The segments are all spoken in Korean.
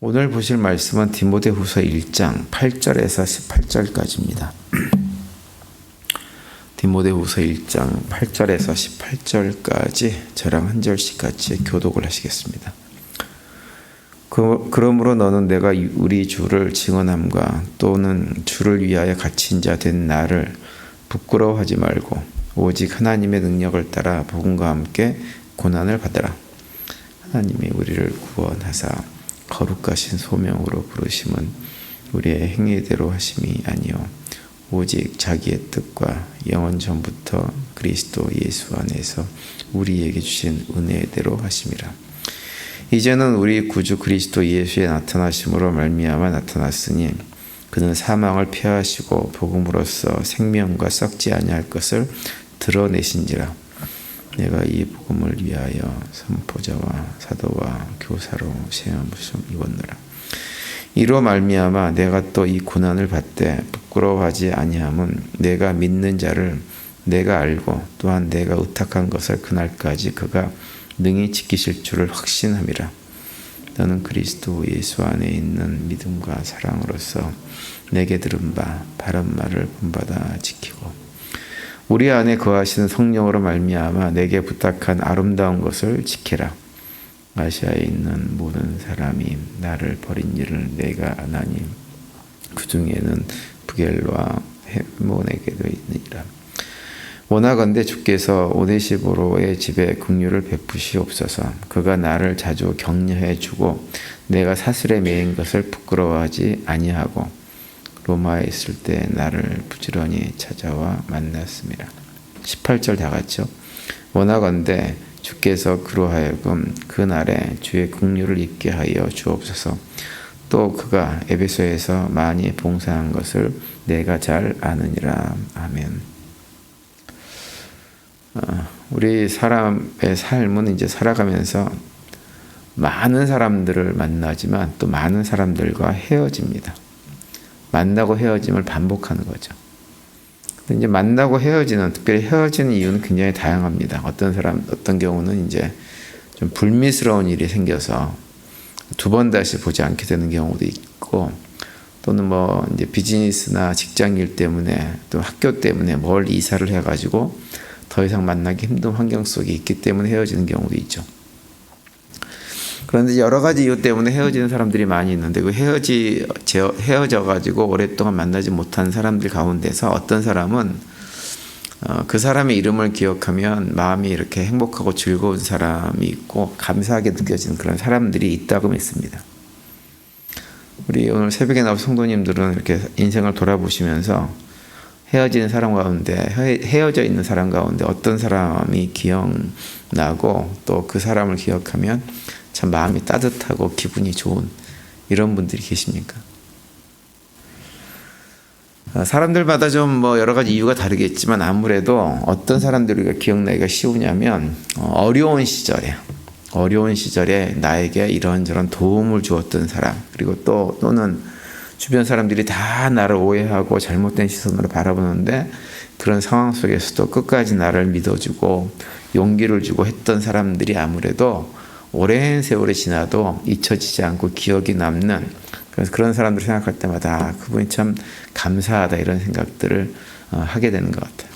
오늘 보실 말씀은 디모데후서 1장 8절에서 18절까지입니다. 디모데후서 1장 8절에서 18절까지 저랑 한 절씩 같이 교독을 하시겠습니다. 그러므로 너는 내가 우리 주를 증언함과 또는 주를 위하여 갇힌 자 된 나를 부끄러워하지 말고 오직 하나님의 능력을 따라 복음과 함께 고난을 받으라. 하나님이 우리를 구원하사 거룩하신 소명으로 부르심은 우리의 행위대로 하심이 아니요 오직 자기의 뜻과 영원 전부터 그리스도 예수 안에서 우리에게 주신 은혜대로 하심이라. 이제는 우리 구주 그리스도 예수의 나타나심으로 말미암아 나타났으니 그는 사망을 폐하시고 복음으로써 생명과 썩지 아니할 것을 드러내신지라. 내가 이 복음을 위하여 선포자와 사도와 교사로 시험을 입었노라. 이로 말미암아 내가 또 이 고난을 받되 부끄러워하지 아니함은 내가 믿는 자를 내가 알고 또한 내가 의탁한 것을 그날까지 그가 능히 지키실 줄을 확신함이라. 너는 그리스도 예수 안에 있는 믿음과 사랑으로서 내게 들은 바 바른 말을 본받아 지키고 우리 안에 거하시는 성령으로 말미암아 내게 부탁한 아름다운 것을 지키라. 아시아에 있는 모든 사람이 나를 버린 일을 내가 아나니 그 중에는 부겔과 헤몬에게도 있느니라. 원하건대 주께서 오네시보로의 집에 긍휼을 베푸시옵소서. 그가 나를 자주 격려해 주고 내가 사슬에 매인 것을 부끄러워하지 아니하고 로마에 있을 때 나를 부지런히 찾아와 만났습니다. 18절 다 같죠? 원하건대 주께서 그로 하여금 그 날에 주의 긍휼을 입게 하여 주옵소서. 또 그가 에베소에서 많이 봉사한 것을 내가 잘 아느니라. 아멘. 우리 사람의 삶은 이제 살아가면서 많은 사람들을 만나지만 또 많은 사람들과 헤어집니다. 만나고 헤어짐을 반복하는 거죠. 근데 이제 만나고 헤어지는, 특별히 헤어지는 이유는 굉장히 다양합니다. 어떤 경우는 이제 좀 불미스러운 일이 생겨서 두 번 다시 보지 않게 되는 경우도 있고, 또는 뭐 이제 비즈니스나 직장 일 때문에 또 학교 때문에 멀리 이사를 해가지고 더 이상 만나기 힘든 환경 속에 있기 때문에 헤어지는 경우도 있죠. 그런데 여러 가지 이유 때문에 헤어지는 사람들이 많이 있는데 그 헤어져가지고 오랫동안 만나지 못한 사람들 가운데서 어떤 사람은 그 사람의 이름을 기억하면 마음이 이렇게 행복하고 즐거운 사람이 있고 감사하게 느껴지는 그런 사람들이 있다고 믿습니다. 우리 오늘 새벽에 나온 성도님들은 이렇게 인생을 돌아보시면서 헤어진 사람 가운데, 헤어져 있는 사람 가운데 어떤 사람이 기억나고 또 그 사람을 기억하면 참 마음이 따뜻하고 기분이 좋은 이런 분들이 계십니까? 사람들마다 좀 뭐 여러 가지 이유가 다르겠지만 아무래도 어떤 사람들이 우리가 기억나기가 쉬우냐면 어려운 시절에 나에게 이런저런 도움을 주었던 사람, 그리고 또는 주변 사람들이 다 나를 오해하고 잘못된 시선으로 바라보는데 그런 상황 속에서도 끝까지 나를 믿어주고 용기를 주고 했던 사람들이 아무래도 오랜 세월이 지나도 잊혀지지 않고 기억이 남는, 그래서 그런 사람들을 생각할 때마다 그분이 참 감사하다 이런 생각들을 하게 되는 것 같아요.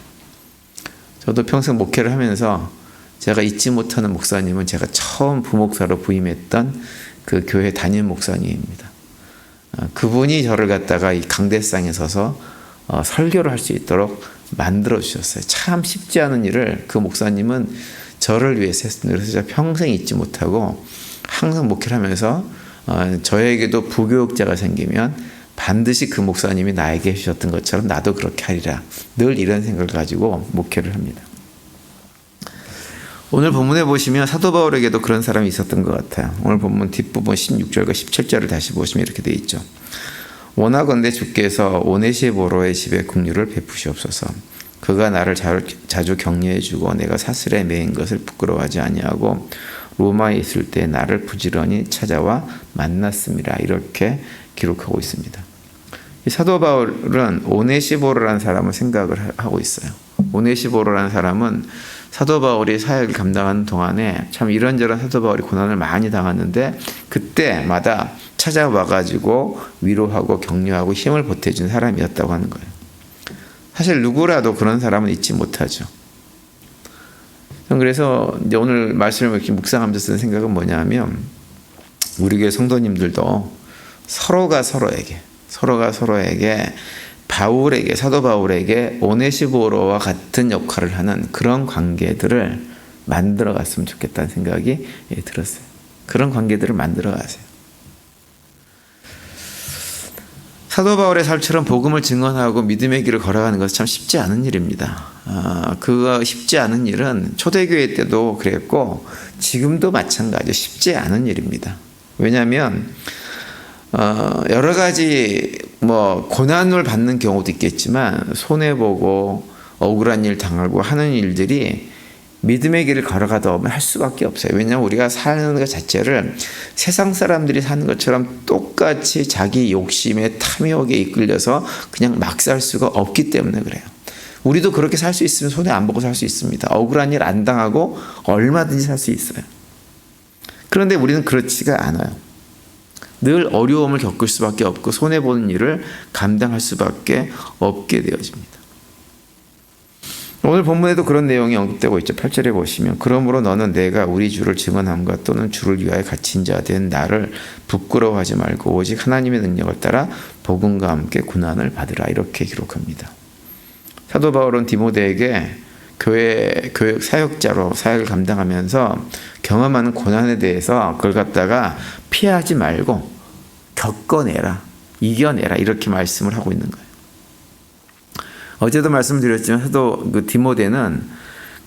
저도 평생 목회를 하면서 제가 잊지 못하는 목사님은 제가 처음 부목사로 부임했던 그 교회 담임 목사님입니다. 그분이 저를 갖다가 이 강대상에 서서 설교를 할 수 있도록 만들어 주셨어요. 참 쉽지 않은 일을 그 목사님은 저를 위해서 했습니다. 그래서 제가 평생 잊지 못하고 항상 목회를 하면서 저에게도 부교육자가 생기면 반드시 그 목사님이 나에게 해주셨던 것처럼 나도 그렇게 하리라. 늘 이런 생각을 가지고 목회를 합니다. 오늘 본문에 보시면 사도 바울에게도 그런 사람이 있었던 것 같아요. 오늘 본문 뒷부분 16절과 17절을 다시 보시면 이렇게 되어 있죠. 원하건대 주께서 오네시보로의 집에 긍휼을 베푸시옵소서. 그가 나를 자주 격려해 주고 내가 사슬에 매인 것을 부끄러워하지 아니하고 로마에 있을 때 나를 부지런히 찾아와 만났습니다. 이렇게 기록하고 있습니다. 이 사도 바울은 오네시보로라는 사람을 생각을 하고 있어요. 오네시보로라는 사람은 사도 바울이 사역을 감당하는 동안에 참 이런저런 사도 바울이 고난을 많이 당했는데 그때마다 찾아와가지고 위로하고 격려하고 힘을 보태준 사람이었다고 하는 거예요. 사실 누구라도 그런 사람은 잊지 못하죠. 그래서 이제 오늘 말씀을 이렇게 묵상하면서 쓰는 생각은 뭐냐면, 우리 교회 성도님들도 서로가 서로에게 바울에게, 사도 바울에게 오네시보로와 같은 역할을 하는 그런 관계들을 만들어 갔으면 좋겠다는 생각이 들었어요. 그런 관계들을 만들어 가세요. 사도 바울의 삶처럼 복음을 증언하고 믿음의 길을 걸어가는 것은 참 쉽지 않은 일입니다. 그거 쉽지 않은 일은 초대교회 때도 그랬고 지금도 마찬가지로 쉽지 않은 일입니다. 왜냐하면 여러 가지 고난을 받는 경우도 있겠지만 손해보고 억울한 일 당하고 하는 일들이 믿음의 길을 걸어가다 보면 할 수밖에 없어요. 왜냐하면 우리가 사는 것 자체를 세상 사람들이 사는 것처럼 똑같이 자기 욕심에 탐욕에 이끌려서 그냥 막 살 수가 없기 때문에 그래요. 우리도 그렇게 살 수 있으면 손해 안 보고 살 수 있습니다. 억울한 일 안 당하고 얼마든지 살 수 있어요. 그런데 우리는 그렇지가 않아요. 늘 어려움을 겪을 수밖에 없고 손해보는 일을 감당할 수밖에 없게 되어집니다. 오늘 본문에도 그런 내용이 언급되고 있죠. 8절에 보시면, 그러므로 너는 내가 우리 주를 증언함과 또는 주를 위하여 갇힌 자 된 나를 부끄러워하지 말고 오직 하나님의 능력을 따라 복음과 함께 고난을 받으라, 이렇게 기록합니다. 사도 바울은 디모데에게 교회 사역자로 사역을 감당하면서 경험하는 고난에 대해서 그걸 갖다가 피하지 말고 겪어내라, 이겨내라, 이렇게 말씀을 하고 있는 거예요. 어제도 말씀드렸지만 사도 디모데는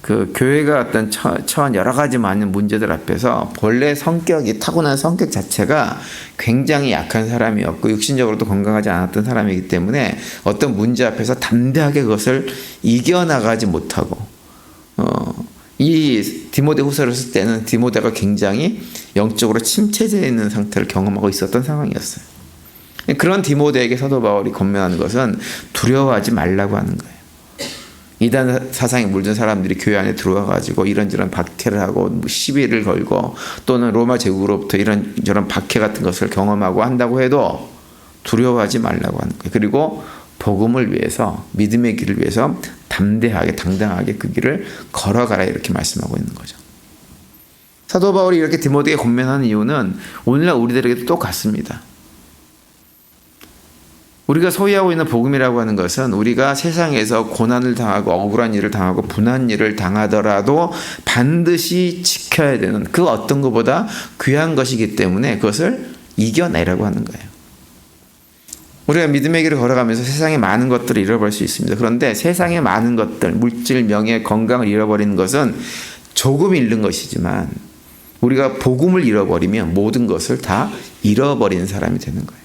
그 교회가 어떤 처한 여러 가지 많은 문제들 앞에서 본래 성격이, 타고난 성격 자체가 굉장히 약한 사람이었고 육신적으로도 건강하지 않았던 사람이기 때문에 어떤 문제 앞에서 담대하게 그것을 이겨나가지 못하고 이 디모데 후서를 쓸 때는 디모데가 굉장히 영적으로 침체되어 있는 상태를 경험하고 있었던 상황이었어요. 그런 디모데에게 사도 바울이 권면하는 것은 두려워하지 말라고 하는 거예요. 이단 사상에 물든 사람들이 교회 안에 들어와가지고 이런저런 박해를 하고 시비를 걸고 또는 로마 제국으로부터 이런저런 박해 같은 것을 경험하고 한다고 해도 두려워하지 말라고 하는 거예요. 그리고 복음을 위해서, 믿음의 길을 위해서 담대하게, 당당하게 그 길을 걸어가라, 이렇게 말씀하고 있는 거죠. 사도 바울이 이렇게 디모데에게 권면하는 이유는 오늘날 우리들에게도 똑같습니다. 우리가 소유하고 있는 복음이라고 하는 것은 우리가 세상에서 고난을 당하고 억울한 일을 당하고 분한 일을 당하더라도 반드시 지켜야 되는 그 어떤 것보다 귀한 것이기 때문에 그것을 이겨내라고 하는 거예요. 우리가 믿음의 길을 걸어가면서 세상에 많은 것들을 잃어버릴 수 있습니다. 그런데 세상에 많은 것들, 물질, 명예, 건강을 잃어버리는 것은 조금 잃는 것이지만 우리가 복음을 잃어버리면 모든 것을 다 잃어버리는 사람이 되는 거예요.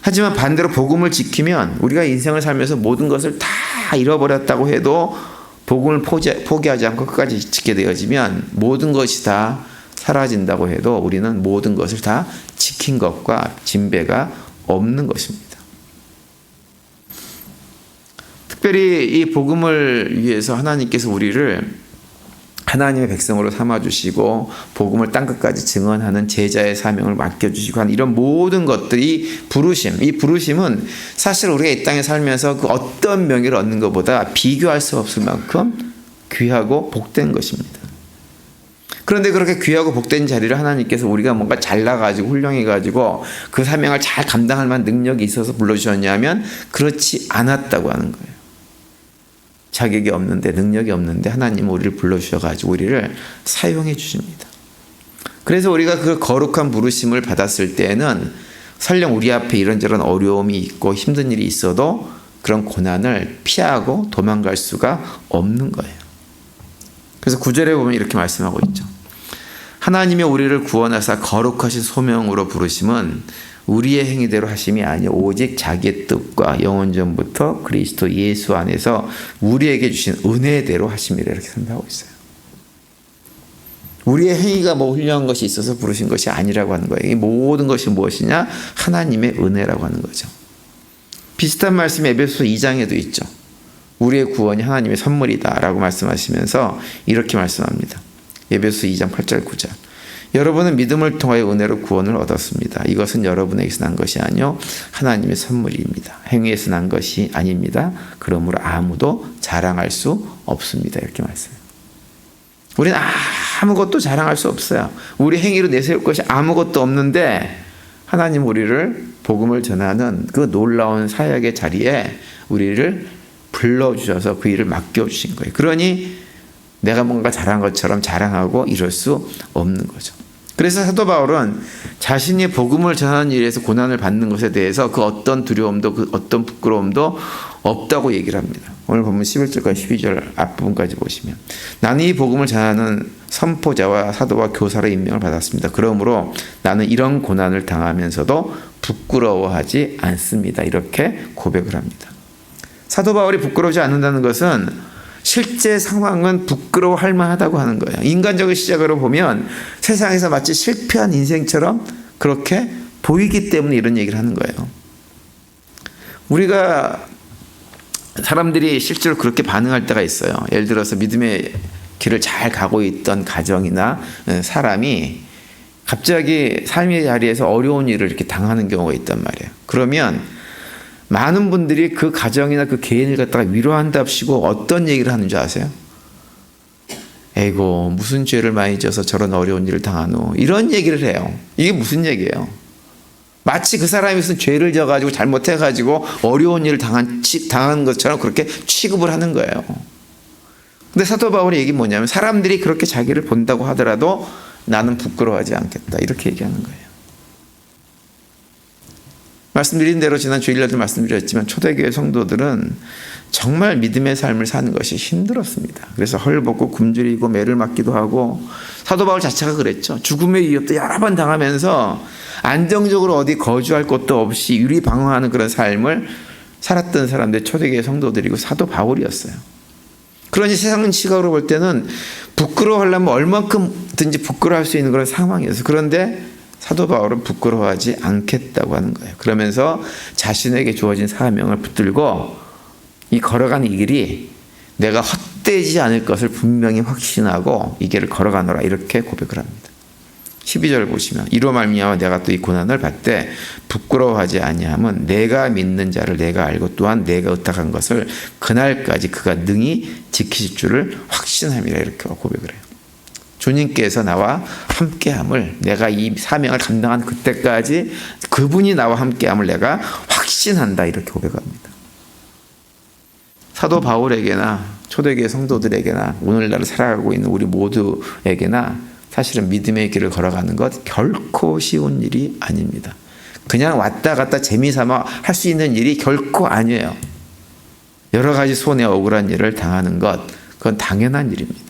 하지만 반대로 복음을 지키면 우리가 인생을 살면서 모든 것을 다 잃어버렸다고 해도 복음을 포기하지 않고 끝까지 지키게 되어지면 모든 것이 다 사라진다고 해도 우리는 모든 것을 다 지킨 것과 진배가 없는 것입니다. 특별히 이 복음을 위해서 하나님께서 우리를 하나님의 백성으로 삼아주시고 복음을 땅끝까지 증언하는 제자의 사명을 맡겨주시고 하는 이런 모든 것들이 이 부르심은 사실 우리가 이 땅에 살면서 그 어떤 명예를 얻는 것보다 비교할 수 없을 만큼 귀하고 복된 것입니다. 그런데 그렇게 귀하고 복된 자리를 하나님께서 우리가 뭔가 잘나가지고 훌륭해가지고 그 사명을 잘 감당할 만한 능력이 있어서 불러주셨냐면 그렇지 않았다고 하는 거예요. 자격이 없는데, 능력이 없는데 하나님은 우리를 불러주셔가지고 우리를 사용해 주십니다. 그래서 우리가 그 거룩한 부르심을 받았을 때는 설령 우리 앞에 이런저런 어려움이 있고 힘든 일이 있어도 그런 고난을 피하고 도망갈 수가 없는 거예요. 그래서 9절에 보면 이렇게 말씀하고 있죠. 하나님이 우리를 구원하사 거룩하신 소명으로 부르심은 우리의 행위대로 하심이 아니요 오직 자기의 뜻과 영원전부터 그리스도 예수 안에서 우리에게 주신 은혜대로 하심이라, 이렇게 선포하고 있어요. 우리의 행위가 훌륭한 것이 있어서 부르신 것이 아니라고 하는 거예요. 이 모든 것이 무엇이냐? 하나님의 은혜라고 하는 거죠. 비슷한 말씀이 에베소서 2장에도 있죠. 우리의 구원이 하나님의 선물이다 라고 말씀하시면서 이렇게 말씀합니다. 에베소서 2장 8절 9절. 여러분은 믿음을 통하여 은혜로 구원을 얻었습니다. 이것은 여러분에게서 난 것이 아니요 하나님의 선물입니다. 행위에서 난 것이 아닙니다. 그러므로 아무도 자랑할 수 없습니다. 이렇게 말씀해요. 우리는 아무것도 자랑할 수 없어요. 우리 행위로 내세울 것이 아무것도 없는데 하나님 우리를 복음을 전하는 그 놀라운 사역의 자리에 우리를 불러주셔서 그 일을 맡겨주신 거예요. 그러니 내가 뭔가 잘한 것처럼 자랑하고 이럴 수 없는 거죠. 그래서 사도 바울은 자신이 복음을 전하는 일에서 고난을 받는 것에 대해서 그 어떤 두려움도 그 어떤 부끄러움도 없다고 얘기를 합니다. 오늘 보면 11절과 12절 앞부분까지 보시면 나는 이 복음을 전하는 선포자와 사도와 교사로 임명을 받았습니다. 그러므로 나는 이런 고난을 당하면서도 부끄러워하지 않습니다. 이렇게 고백을 합니다. 사도 바울이 부끄러워하지 않는다는 것은 실제 상황은 부끄러워할 만하다고 하는 거예요. 인간적인 시각으로 보면 세상에서 마치 실패한 인생처럼 그렇게 보이기 때문에 이런 얘기를 하는 거예요. 우리가 사람들이 실제로 그렇게 반응할 때가 있어요. 예를 들어서 믿음의 길을 잘 가고 있던 가정이나 사람이 갑자기 삶의 자리에서 어려운 일을 이렇게 당하는 경우가 있단 말이에요. 그러면 많은 분들이 그 가정이나 그 개인을 갖다가 위로한답시고 어떤 얘기를 하는 줄 아세요? 에이고 무슨 죄를 많이 져서 저런 어려운 일을 당하노, 이런 얘기를 해요. 이게 무슨 얘기예요? 마치 그 사람이 무슨 죄를 져가지고 잘못해가지고 어려운 일을 당한 것처럼 그렇게 취급을 하는 거예요. 근데 사도 바울의 얘기 뭐냐면 사람들이 그렇게 자기를 본다고 하더라도 나는 부끄러워하지 않겠다, 이렇게 얘기하는 거예요. 말씀드린 대로 지난 주일날도 말씀드렸지만 초대교회 성도들은 정말 믿음의 삶을 사는 것이 힘들었습니다. 그래서 헐벗고 굶주리고 매를 맞기도 하고, 사도 바울 자체가 그랬죠. 죽음의 위협도 여러 번 당하면서 안정적으로 어디 거주할 곳도 없이 유리방황하는 그런 삶을 살았던 사람들 초대교회 성도들이고 사도 바울이었어요. 그러니 세상 시각으로 볼 때는 부끄러워하려면 얼만큼든지 부끄러워할 수 있는 그런 상황이었어요. 그런데 사도 바울은 부끄러워하지 않겠다고 하는 거예요. 그러면서 자신에게 주어진 사명을 붙들고 이 걸어가는 이 길이 내가 헛되지 않을 것을 분명히 확신하고 이 길을 걸어가노라, 이렇게 고백을 합니다. 12절 보시면 이로 말미암아 내가 또 이 고난을 받되 부끄러워하지 아니함은 내가 믿는 자를 내가 알고 또한 내가 의탁한 것을 그날까지 그가 능히 지키실 줄을 확신함이라, 이렇게 고백을 해요. 주님께서 나와 함께함을, 내가 이 사명을 감당한 그때까지 그분이 나와 함께함을 내가 확신한다, 이렇게 고백합니다. 사도 바울에게나 초대교회 성도들에게나 오늘날 살아가고 있는 우리 모두에게나 사실은 믿음의 길을 걸어가는 것 결코 쉬운 일이 아닙니다. 그냥 왔다 갔다 재미삼아 할 수 있는 일이 결코 아니에요. 여러 가지 손해 억울한 일을 당하는 것, 그건 당연한 일입니다.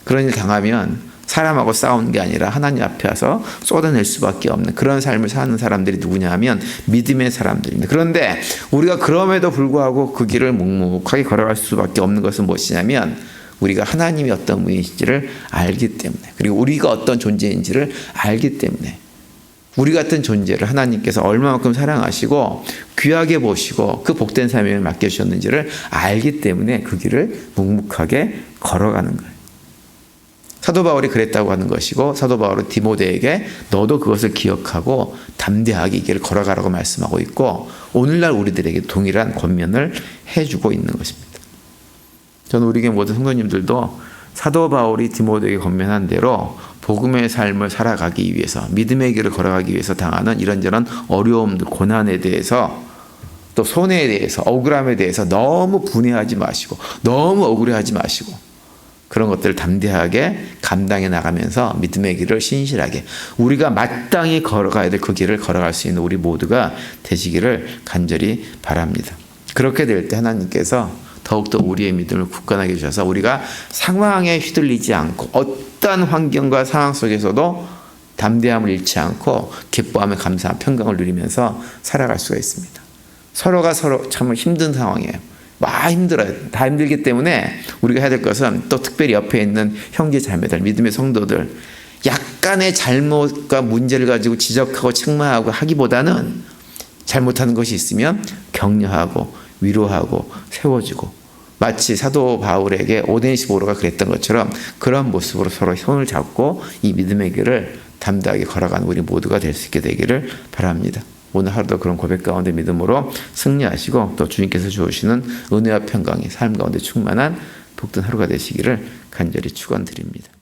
그런 일 당하면 사람하고 싸우는 게 아니라 하나님 앞에 와서 쏟아낼 수밖에 없는 그런 삶을 사는 사람들이 누구냐 하면 믿음의 사람들입니다. 그런데 우리가 그럼에도 불구하고 그 길을 묵묵하게 걸어갈 수밖에 없는 것은 무엇이냐면 우리가 하나님이 어떤 분이신지를 알기 때문에, 그리고 우리가 어떤 존재인지를 알기 때문에, 우리 같은 존재를 하나님께서 얼마만큼 사랑하시고 귀하게 보시고 그 복된 사명을 맡겨주셨는지를 알기 때문에 그 길을 묵묵하게 걸어가는 거예요. 사도 바울이 그랬다고 하는 것이고, 사도 바울은 디모데에게 너도 그것을 기억하고 담대하게 이 길을 걸어가라고 말씀하고 있고, 오늘날 우리들에게 동일한 권면을 해주고 있는 것입니다. 저는 우리 교회 모든 성도님들도 사도 바울이 디모데에게 권면한 대로 복음의 삶을 살아가기 위해서, 믿음의 길을 걸어가기 위해서 당하는 이런저런 어려움들, 고난에 대해서, 또 손해에 대해서, 억울함에 대해서 너무 분해하지 마시고, 너무 억울해하지 마시고, 그런 것들을 담대하게 감당해 나가면서 믿음의 길을 신실하게 우리가 마땅히 걸어가야 될 그 길을 걸어갈 수 있는 우리 모두가 되시기를 간절히 바랍니다. 그렇게 될 때 하나님께서 더욱더 우리의 믿음을 굳건하게 해주셔서 우리가 상황에 휘둘리지 않고 어떠한 환경과 상황 속에서도 담대함을 잃지 않고 기뻐하며 감사한 평강을 누리면서 살아갈 수가 있습니다. 서로가 서로 참 힘든 상황이에요. 힘들어요. 다 힘들기 때문에 우리가 해야 될 것은 또 특별히 옆에 있는 형제 자매들, 믿음의 성도들, 약간의 잘못과 문제를 가지고 지적하고 책망하고 하기보다는 잘못하는 것이 있으면 격려하고 위로하고 세워주고, 마치 사도 바울에게 오네시보로가 그랬던 것처럼 그런 모습으로 서로 손을 잡고 이 믿음의 길을 담대하게 걸어가는 우리 모두가 될 수 있게 되기를 바랍니다. 오늘 하루도 그런 고백 가운데 믿음으로 승리하시고 또 주님께서 주시는 은혜와 평강이 삶 가운데 충만한 복된 하루가 되시기를 간절히 축원드립니다.